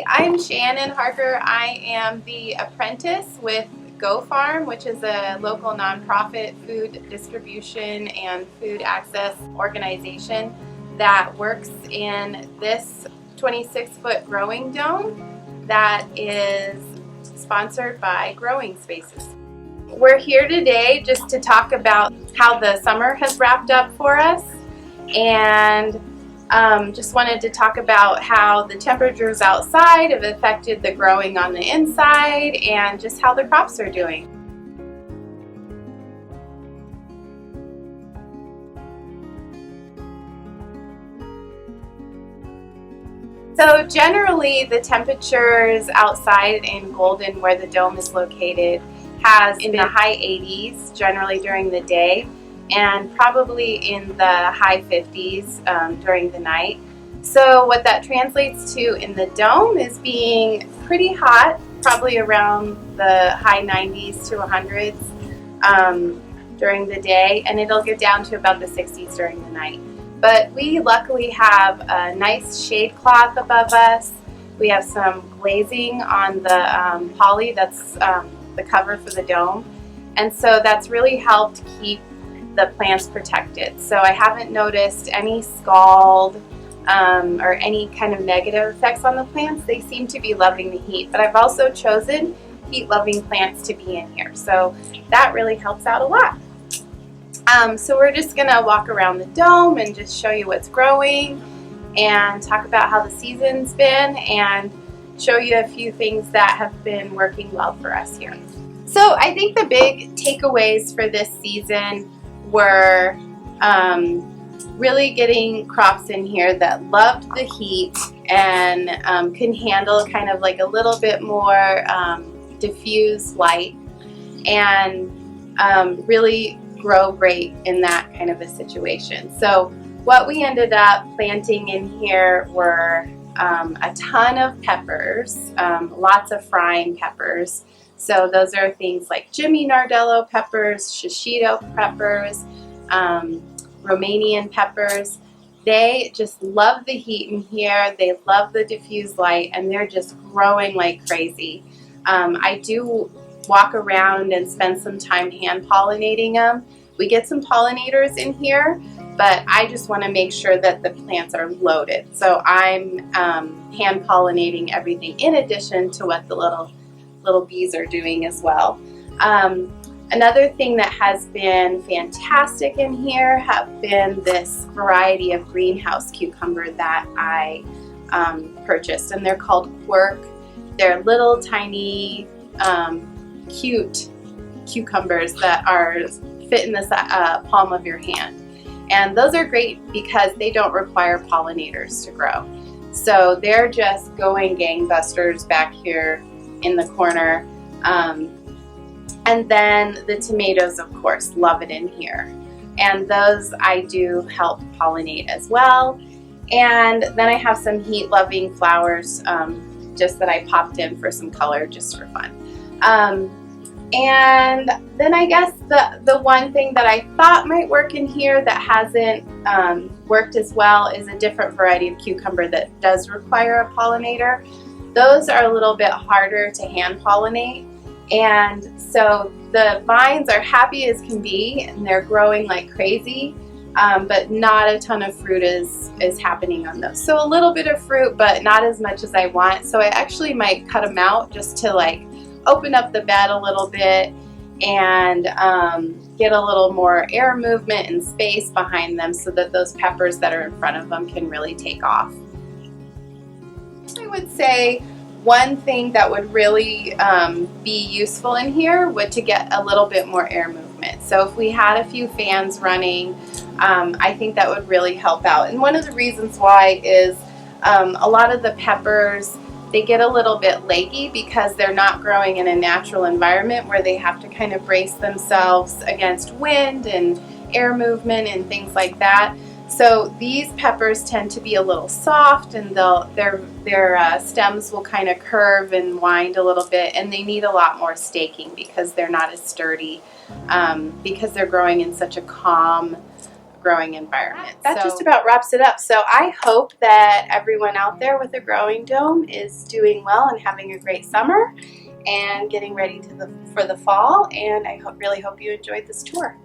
I'm Shannon Harker. I am the apprentice with Go Farm, which is a local nonprofit food distribution and food access organization that works in this 26-foot growing dome that is sponsored by Growing Spaces. We're here today just to talk about how the summer has wrapped up for us, and just wanted to talk about how the temperatures outside have affected the growing on the inside and just how the crops are doing. So generally the temperatures outside in Golden, where the dome is located, has in the high 80s generally during the day, and probably in the high 50s during the night. So what that translates to in the dome is being pretty hot, probably around the high 90s to 100s during the day, and it'll get down to about the 60s during the night. But we luckily have a nice shade cloth above us. We have some glazing on the poly that's the cover for the dome, and so that's really helped keep the plants protected. So I haven't noticed any scald or any kind of negative effects on the plants. They seem to be loving the heat, but I've also chosen heat-loving plants to be in here, so that really helps out a lot. So we're just gonna walk around the dome and just show you what's growing and talk about how the season's been and show you a few things that have been working well for us here. So I think the big takeaways for this season were really getting crops in here that loved the heat and can handle kind of like a little bit more diffuse light and really grow great in that kind of a situation. So what we ended up planting in here were a ton of peppers, lots of frying peppers. So those are things like Jimmy Nardello peppers, shishito peppers, Romanian peppers. They just love the heat in here. They love the diffused light, and they're just growing like crazy. I do walk around and spend some time hand pollinating them. We get some pollinators in here, but I just want to make sure that the plants are loaded. So I'm hand pollinating everything in addition to what the little bees are doing as well. Another thing that has been fantastic in here have been this variety of greenhouse cucumber that I purchased, and they're called Quirk. They're little tiny cute cucumbers that fit in the palm of your hand, and those are great because they don't require pollinators to grow. So they're just going gangbusters back here in the corner. And then the tomatoes, of course, love it in here. And those I do help pollinate as well. And then I have some heat-loving flowers just that I popped in for some color just for fun. And then I guess the one thing that I thought might work in here that hasn't worked as well is a different variety of cucumber that does require a pollinator. Those are a little bit harder to hand pollinate, and so the vines are happy as can be and they're growing like crazy, but not a ton of fruit is happening on those. So a little bit of fruit, but not as much as I want. So I actually might cut them out just to like open up the bed a little bit and get a little more air movement and space behind them so that those peppers that are in front of them can really take off. I would say one thing that would really be useful in here would to get a little bit more air movement. So if we had a few fans running, I think that would really help out. And one of the reasons why is a lot of the peppers, they get a little bit leggy because they're not growing in a natural environment where they have to kind of brace themselves against wind and air movement and things like that. So these peppers tend to be a little soft, and their stems will kind of curve and wind a little bit, and they need a lot more staking because they're not as sturdy, because they're growing in such a calm growing environment. That just about wraps it up. So I hope that everyone out there with a growing dome is doing well and having a great summer and getting ready for the fall. And I really hope you enjoyed this tour.